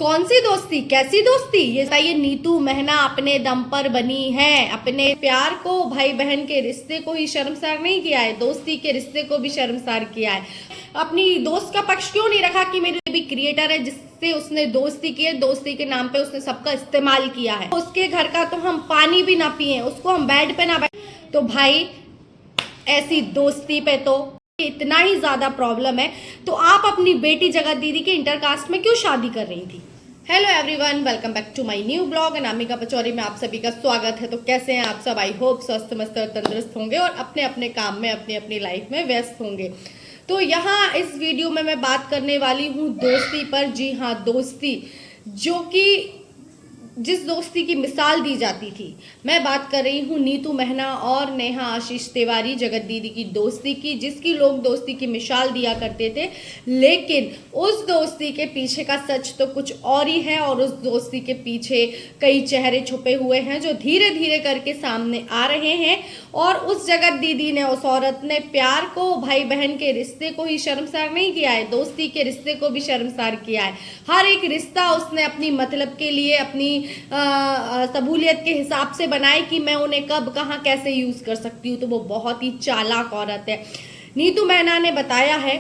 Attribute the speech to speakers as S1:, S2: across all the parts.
S1: कौन सी दोस्ती, कैसी दोस्ती, ये बताइए। नीतू महना अपने दम पर बनी है, अपने प्यार को, भाई बहन के रिश्ते को ही शर्मसार नहीं किया है, दोस्ती के रिश्ते को भी शर्मसार किया है। अपनी दोस्त का पक्ष क्यों नहीं रखा कि मेरी भी क्रिएटर है जिससे उसने दोस्ती की है, दोस्ती के नाम पे उसने सबका इस्तेमाल किया है। उसके घर का तो हम पानी भी ना पिए, उसको हम बेड पे ना बैठे, तो भाई ऐसी दोस्ती पे तो इतना ही ज्यादा प्रॉब्लम है। तो आप अपनी बेटी जगत दीदी के इंटरकास्ट में क्यों शादी कर रही थी? Hello everyone, welcome back to my new blog. Anamika Pachauri में आप सभी का स्वागत है। तो कैसे हैं आप सब? आई होप स्वस्थ मस्त और तंदुरुस्त होंगे और अपने अपने काम में, अपनी अपनी लाइफ में व्यस्त होंगे। तो यहाँ इस वीडियो में मैं बात करने वाली हूँ दोस्ती पर। जी हाँ, दोस्ती, जो कि जिस दोस्ती की मिसाल दी जाती थी। मैं बात कर रही हूँ नीतू महना और नेहा आशीष तिवारी जगत दीदी की दोस्ती की, जिसकी लोग दोस्ती की मिसाल दिया करते थे। लेकिन उस दोस्ती के पीछे का सच तो कुछ और ही है और उस दोस्ती के पीछे कई चेहरे छुपे हुए हैं जो धीरे धीरे करके सामने आ रहे हैं। और उस जगत दीदी ने, उस औरत ने प्यार को, भाई बहन के रिश्ते को ही शर्मसार नहीं किया है, दोस्ती के रिश्ते को भी शर्मसार किया है। हर एक रिश्ता उसने अपनी मतलब के लिए, अपनी सहूलियत के हिसाब से बनाए कि मैं उन्हें कब कहाँ कैसे यूज कर सकती हूँ। तो वो बहुत ही चालाक औरत है। नीतू महना ने बताया है।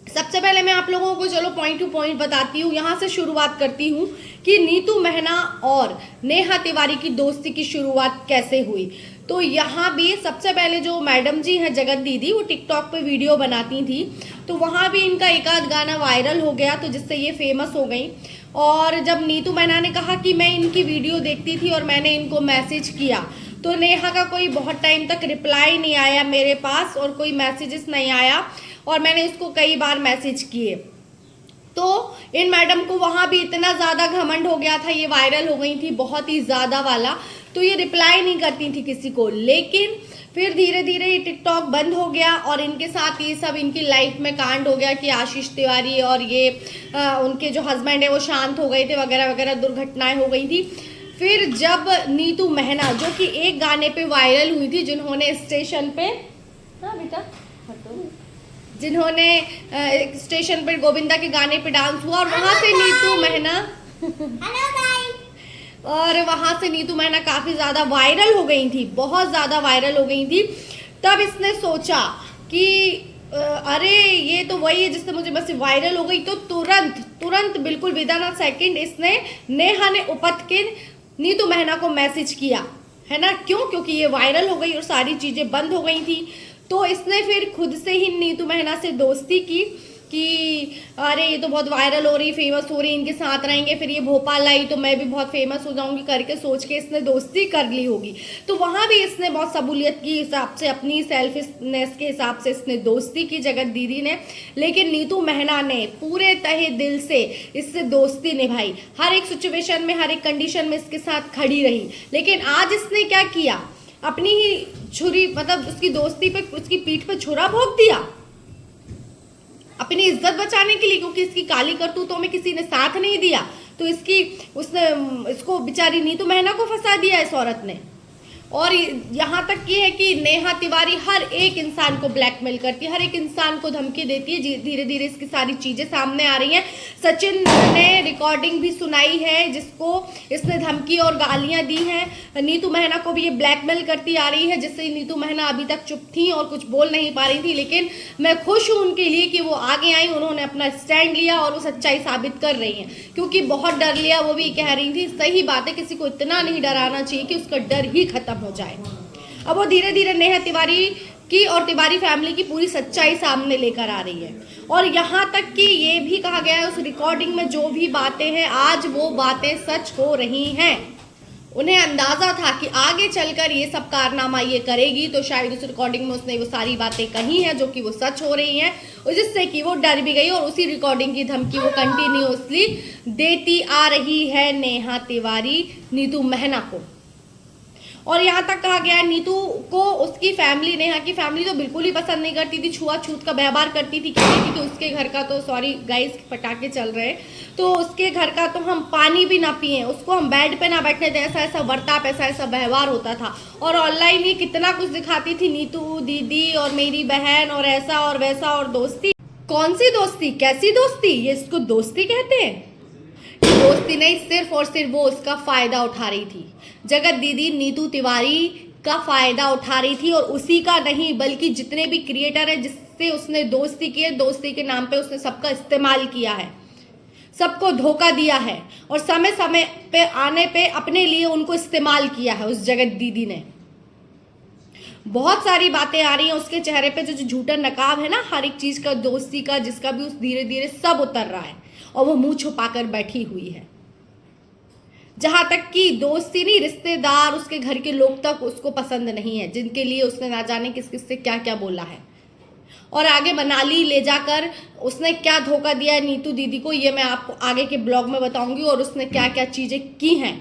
S1: सबसे पहले मैं आप लोगों को चलो पॉइंट टू पॉइंट बताती हूँ। यहाँ से शुरुआत करती हूँ कि नीतू महना और नेहा तिवारी की दोस्ती की शुरुआत कैसे हुई। तो यहाँ भी सबसे पहले जो मैडम जी हैं जगत दीदी, वो टिकटॉक पे वीडियो बनाती थी, तो वहाँ भी इनका एक आध गाना वायरल हो गया, तो जिससे ये फेमस हो गई। और जब नीतू महना ने कहा कि मैं इनकी वीडियो देखती थी और मैंने इनको मैसेज किया, तो नेहा का कोई बहुत टाइम तक रिप्लाई नहीं आया मेरे पास और कोई मैसेजेस नहीं आया और मैंने उसको कई बार मैसेज किए। तो इन मैडम को वहाँ भी इतना ज़्यादा घमंड हो गया था, ये वायरल हो गई थी बहुत ही ज़्यादा वाला, तो ये रिप्लाई नहीं करती थी किसी को। लेकिन फिर धीरे धीरे ये टिकटॉक बंद हो गया और इनके साथ ये सब इनकी लाइफ में कांड हो गया कि आशीष तिवारी और ये उनके जो हस्बैंड है वो शांत हो गए थे, वगैरह वगैरह दुर्घटनाएं हो गई थी। फिर जब नीतू महना, जो कि एक गाने पे वायरल हुई थी, जिन्होंने स्टेशन पे, हाँ बेटा, जिन्होंने स्टेशन पर गोविंदा के गाने पे डांस हुआ और वहां से नीतू महना और वहां से नीतू महना काफी ज्यादा वायरल हो गई थी, बहुत ज्यादा वायरल हो गई थी। तब इसने सोचा कि अरे ये तो वही है जिससे मुझे बस वायरल हो गई। तो तुरंत बिल्कुल विदिन अ सेकंड इसने, नेहा ने उपत के नीतू महना को मैसेज किया, है ना। क्यों? क्योंकि ये वायरल हो गई और सारी चीजें बंद हो गई थी। तो इसने फिर खुद से ही नीतू महना से दोस्ती की कि अरे ये तो बहुत वायरल हो रही, फेमस हो रही, इनके साथ रहेंगे, फिर ये भोपाल आई तो मैं भी बहुत फेमस हो जाऊंगी करके सोच के इसने दोस्ती कर ली होगी। तो वहां भी इसने बहुत सहूलियत के हिसाब से, अपनी सेल्फिशनेस के हिसाब से इसने दोस्ती की जगत दीदी ने। लेकिन नीतू महना ने पूरे तहे दिल से इससे दोस्ती निभाई, हर एक सिचुएशन में, हर एक कंडीशन में इसके साथ खड़ी रही। लेकिन आज इसने क्या किया, अपनी ही छुरी, मतलब उसकी दोस्ती पे, उसकी पीठ पे छुरा भोंक दिया अपनी इज्जत बचाने के लिए, क्योंकि इसकी काली करतूतों में किसी ने साथ नहीं दिया। तो उसने इसको बेचारी नीतू महना को फंसा दिया इस औरत ने। और यहाँ तक ये है कि नेहा तिवारी हर एक इंसान को ब्लैकमेल करती है, हर एक इंसान को धमकी देती है। धीरे धीरे इसकी सारी चीजें सामने आ रही हैं। सचिन ने रिकॉर्डिंग भी सुनाई है जिसको इसने धमकी और गालियां दी हैं। नीतू महना को भी ये ब्लैकमेल करती आ रही है, जिससे नीतू महना अभी तक चुप थी और कुछ बोल नहीं पा रही थी। लेकिन मैं खुश हूं उनके लिए कि वो आगे आई, उन्होंने अपना स्टैंड लिया और वो सच्चाई साबित कर रही हैं, क्योंकि बहुत डर लिया। वो भी कह रही थी, सही बात है, किसी को इतना नहीं डराना चाहिए कि उसका डर ही खत्म हो जाए। अब वो धीरे धीरे नेहा तिवारी की और तिवारी फैमिली की पूरी सच्चाई सामने लेकर आ रही है। और यहाँ तक कि ये भी कहा गया है उस रिकॉर्डिंग में जो भी बातें हैं, आज वो बातें सच हो रही हैं। उन्हें अंदाजा था कि आगे चलकर ये सब कारनामा ये करेगी, तो शायद उस रिकॉर्डिंग में उसने वो सारी बातें कही हैं जो कि वो सच हो रही हैं, और जिससे कि वो डर भी गई और उसी रिकॉर्डिंग की धमकी वो कंटिन्यूअसली देती आ रही है नेहा तिवारी नीतू महना को। और यहाँ तक कहा गया है नीतू को उसकी फैमिली, नेहा की फैमिली तो बिल्कुल ही पसंद नहीं करती थी, छुआछूत का व्यवहार करती थी, कहती थी कि उसके घर का तो, सॉरी गाइस पटाखे चल रहे हैं, तो उसके घर का तो हम पानी भी ना पिए, उसको हम बेड पे ना बैठने दें, ऐसा ऐसा बर्ताव, ऐसा ऐसा व्यवहार होता था। और ऑनलाइन ही कितना कुछ दिखाती थी नीतू दीदी और मेरी बहन और ऐसा और वैसा और दोस्ती। कौन सी दोस्ती, कैसी दोस्ती, ये इसको दोस्ती कहते हैं? कि दोस्ती नहीं, सिर्फ और सिर्फ वो उसका फायदा उठा रही थी। जगत दीदी नीतू तिवारी का फायदा उठा रही थी, और उसी का नहीं बल्कि जितने भी क्रिएटर है जिससे उसने दोस्ती की है, दोस्ती के नाम पे उसने सबका इस्तेमाल किया है, सबको धोखा दिया है, और समय समय पे आने पे अपने लिए उनको इस्तेमाल किया है उस जगत दीदी ने। बहुत सारी बातें आ रही हैं उसके चेहरे पे, जो झूठा नकाब है ना हर एक चीज का, दोस्ती का, जिसका भी, उस धीरे धीरे सब उतर रहा है, और वो मुंह छुपाकर बैठी हुई है। जहां तक कि दोस्ती नहीं, रिश्तेदार, उसके घर के लोग तक उसको पसंद नहीं है, जिनके लिए उसने ना जाने किस किस से क्या क्या बोला है, और आगे मनाली ले जाकर उसने क्या धोखा दिया है नीतू दीदी को, ये मैं आपको आगे के ब्लॉग में बताऊंगी, और उसने क्या क्या चीजें की हैं।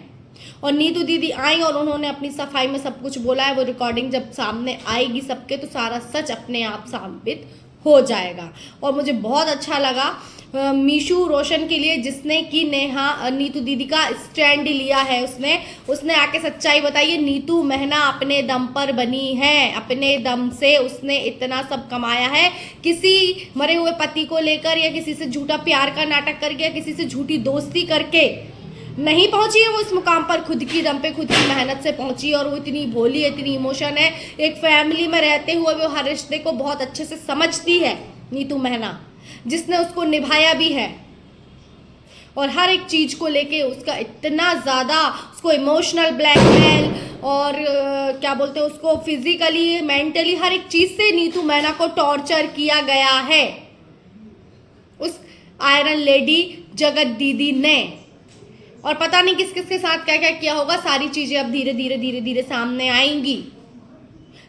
S1: और नीतू दीदी आई और उन्होंने अपनी सफाई में सब कुछ बोला है। वो रिकॉर्डिंग जब सामने आएगी सबके, तो सारा सच अपने आप साबित हो जाएगा। और मुझे बहुत अच्छा लगा मीशू रोशन के लिए, जिसने कि नेहा नीतू दीदी का स्टैंड लिया है। उसने आके सच्चाई बताई है। नीतू महना अपने दम पर बनी है, अपने दम से उसने इतना सब कमाया है। किसी मरे हुए पति को लेकर, या किसी से झूठा प्यार का नाटक करके, या किसी से झूठी दोस्ती करके नहीं पहुंची है वो इस मुकाम पर। खुद की दम पे, खुद की मेहनत से पहुंची, और वो इतनी भोली है, इतनी इमोशन है। एक फैमिली में रहते हुए वो हर रिश्ते को बहुत अच्छे से समझती है नीतू महना, जिसने उसको निभाया भी है। और हर एक चीज को लेके उसका इतना ज्यादा, उसको इमोशनल ब्लैकमेल और क्या बोलते हैं उसको, फिजिकली, मेंटली, हर एक चीज से नीतू महना को टॉर्चर किया गया है उस आयरन लेडी जगत दीदी ने। और पता नहीं किस किस के साथ क्या क्या किया होगा। सारी चीजें अब धीरे धीरे धीरे धीरे सामने आएंगी।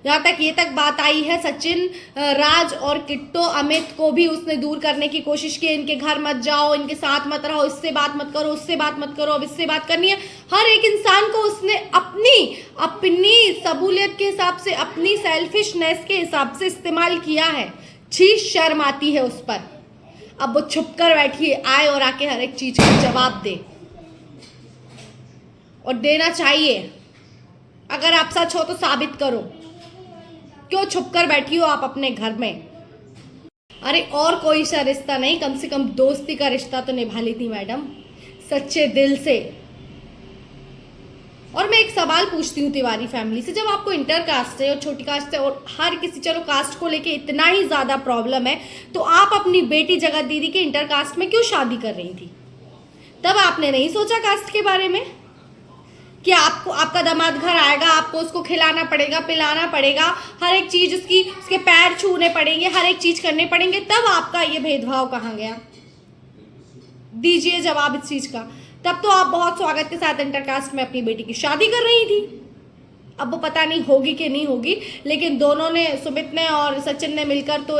S1: यहाँ तक ये तक बात आई है, सचिन, राज और किट्टो, अमित को भी उसने दूर करने की कोशिश की। इनके घर मत जाओ, इनके साथ मत रहो, इससे बात मत करो, उससे बात मत करो, अब इससे बात करनी है। हर एक इंसान को उसने अपनी सहूलियत के हिसाब से, अपनी सेल्फिशनेस के हिसाब से इस्तेमाल किया है। छी, शर्म आती है उस पर। अब वो छुप कर बैठी आए और आके हर एक चीज का जवाब दे, और देना चाहिए। अगर आप सच हो तो साबित करो। क्यों छुप कर बैठी हो आप अपने घर में? अरे और कोई सा रिश्ता नहीं, कम से कम दोस्ती का रिश्ता तो निभा लेती मैडम, सच्चे दिल से। और मैं एक सवाल पूछती हूँ तिवारी फैमिली से, जब आपको इंटर कास्ट से और छोटी कास्ट से और हर किसी, चलो कास्ट को लेके इतना ही ज्यादा प्रॉब्लम है, तो आप अपनी बेटी जगत दीदी के इंटर कास्ट में क्यों शादी कर रही थी? तब आपने नहीं सोचा कास्ट के बारे में कि आपको, आपका दामाद घर आएगा, आपको उसको खिलाना पड़ेगा, पिलाना पड़ेगा, हर एक चीज उसके पैर छूने पड़ेंगे, हर एक चीज करने पड़ेंगे, तब आपका ये भेदभाव कहाँ गया? दीजिए जवाब इस चीज का। तब तो आप बहुत स्वागत के साथ इंटरकास्ट में अपनी बेटी की शादी कर रही थी। अब वो पता नहीं होगी कि नहीं होगी, लेकिन दोनों ने, सुमित ने और सचिन ने मिलकर तो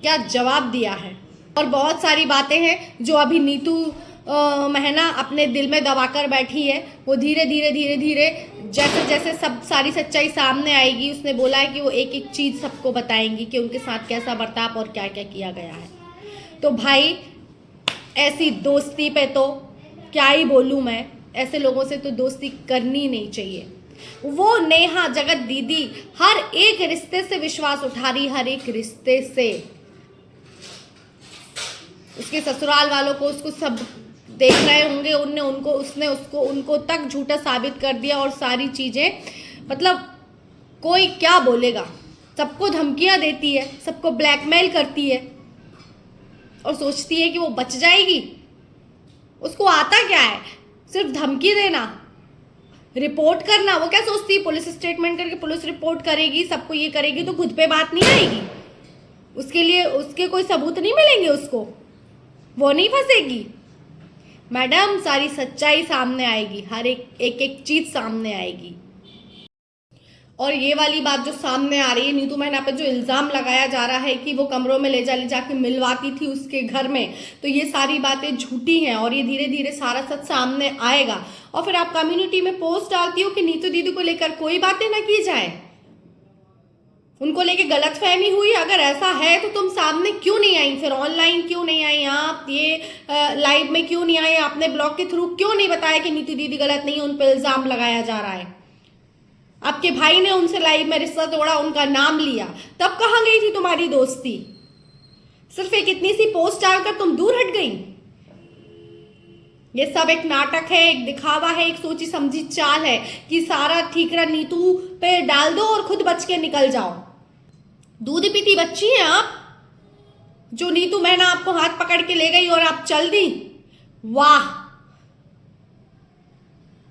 S1: क्या जवाब दिया है। और बहुत सारी बातें हैं जो अभी नीतू महना अपने दिल में दबाकर बैठी है। वो धीरे धीरे धीरे धीरे जैसे जैसे सब सारी सच्चाई सामने आएगी, उसने बोला है कि वो एक एक चीज सबको बताएंगी कि उनके साथ कैसा बर्ताव और क्या क्या किया गया है। तो भाई ऐसी दोस्ती पे तो क्या ही बोलूं मैं, ऐसे लोगों से तो दोस्ती करनी नहीं चाहिए। वो नेहा जगत दीदी हर एक रिश्ते से विश्वास उठा रही, हर एक रिश्ते से। उसके ससुराल वालों को, उसको सब देख रहे होंगे, उसने उसको उनको तक झूठा साबित कर दिया। और सारी चीजें, मतलब कोई क्या बोलेगा, सबको धमकियां देती है, सबको ब्लैकमेल करती है, और सोचती है कि वो बच जाएगी। उसको आता क्या है? सिर्फ धमकी देना, रिपोर्ट करना। वो क्या सोचती है, पुलिस स्टेटमेंट करके पुलिस रिपोर्ट करेगी, सबको ये करेगी तो खुद पे बात नहीं आएगी? उसके लिए उसके कोई सबूत नहीं मिलेंगे उसको? वो नहीं फंसेगी? मैडम सारी सच्चाई सामने आएगी, हर एक चीज सामने आएगी। और ये वाली बात जो सामने आ रही है, नीतू महना पे जो इल्जाम लगाया जा रहा है कि वो कमरों में ले जाके मिलवाती थी उसके घर में, तो ये सारी बातें झूठी हैं। और ये धीरे धीरे सारा सच सामने आएगा। और फिर आप कम्युनिटी में पोस्ट डालती हो कि नीतू दीदी को लेकर कोई बातें ना की जाए, उनको लेके गलतफहमी हुई। अगर ऐसा है तो तुम सामने क्यों नहीं आई? फिर ऑनलाइन क्यों नहीं आई आप? ये लाइव में क्यों नहीं आई? आपने ब्लॉग के थ्रू क्यों नहीं बताया कि नीतू दीदी गलत नहीं है, उन पर इल्जाम लगाया जा रहा है? आपके भाई ने उनसे लाइव में रिश्ता तोड़ा, उनका नाम लिया, तब कहाँ गई थी तुम्हारी दोस्ती? सिर्फ एक इतनी सी पोस्ट डालकर तुम दूर हट गई। ये सब एक नाटक है, एक दिखावा है, एक सोची समझी चाल है कि सारा ठीकरा नीतू पे डाल दो और खुद बच के निकल जाओ। दूध पीती बच्ची हैं आप, जो नीतू मैना आपको हाथ पकड़ के ले गई और आप चल दी। वाह,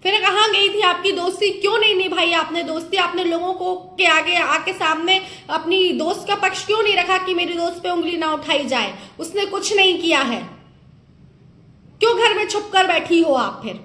S1: फिर कहाँ गई थी आपकी दोस्ती? क्यों नहीं निभाई आपने दोस्ती? आपने लोगों को के आगे आके सामने अपनी दोस्त का पक्ष क्यों नहीं रखा कि मेरी दोस्त पे उंगली ना उठाई जाए? उसने कुछ नहीं किया है, क्यों घर में छुप कर बैठी हो आप? फिर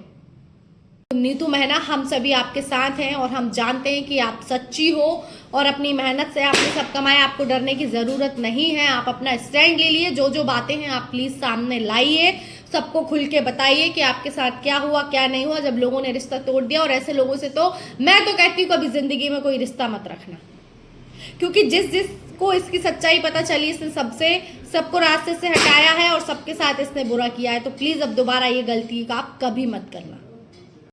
S1: नीतू मेहना, हम सभी आपके साथ हैं और हम जानते हैं कि आप सच्ची हो और अपनी मेहनत से आपने सब कमाया, आपको डरने की जरूरत नहीं है। आप अपना स्टैंड ले लिए, जो जो बातें हैं आप प्लीज सामने लाइए, सबको खुल के बताइए कि आपके साथ क्या हुआ क्या नहीं हुआ जब लोगों ने रिश्ता तोड़ दिया। और ऐसे लोगों से तो मैं तो कहती हूँ कभी जिंदगी में कोई रिश्ता मत रखना, क्योंकि जिस को इसकी सच्चाई पता चली इसने सबको रास्ते से हटाया है और सबके साथ इसने बुरा किया है। तो प्लीज अब दोबारा ये गलती का आप कभी मत करना।